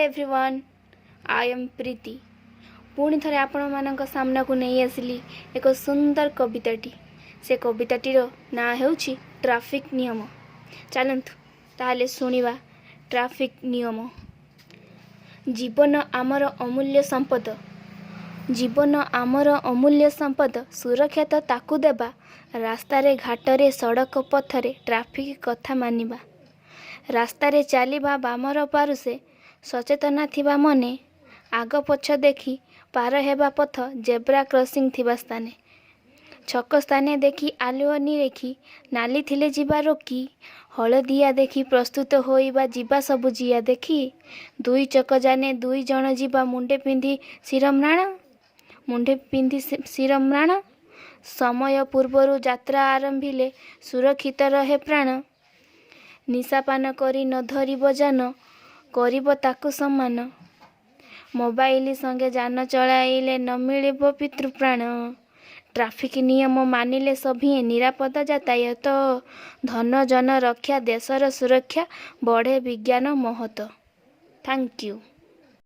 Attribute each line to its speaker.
Speaker 1: Everyone, I am प्रीति। पुणी थे आपण मान सामना को नहीं आसिली एक सुंदर कविताटी। से कविताटीर ना हेउछि ट्रैफिक नियम। चलतु ताले शुणिबा ट्रैफिक नियम। जीवन आमर अमूल्य संपद। जीवन आमर अमूल्य संपद। सुरक्षा तो ताकू देबा। रास्तारे घाटरे सड़क पथरे ट्रैफिक कथा मानिबा। रास्तारे चलिबा बामर पारुसे सचेतना थिबा मने। आग पछ देखी पार हेबा पथ जेब्रा क्रॉसिंग थिबा स्थाने। छक स्थाने देखी आलुओ निरेखी नाली थिले जीवा रोकी। हलदिया देखी प्रस्तुत होइबा जीवा सबुजिया देखी। दुई चक जाने दुई जन जीवा मुंडे पिंधि शिरम्राण। समय पूर्वरु यात्रा आरंभिले सुरक्षित रहे प्राण। निशापान करी न धरिब जान करिब ताकु सम्मान। मोबाइल संगे जान चलाइले न मिलिब पितृप्राण। ट्रैफिक नियम मानिले सभी निरापद यातायात। धन जन रक्षा देशर सुरक्षा बढ़े विज्ञान महत्व। Thank you.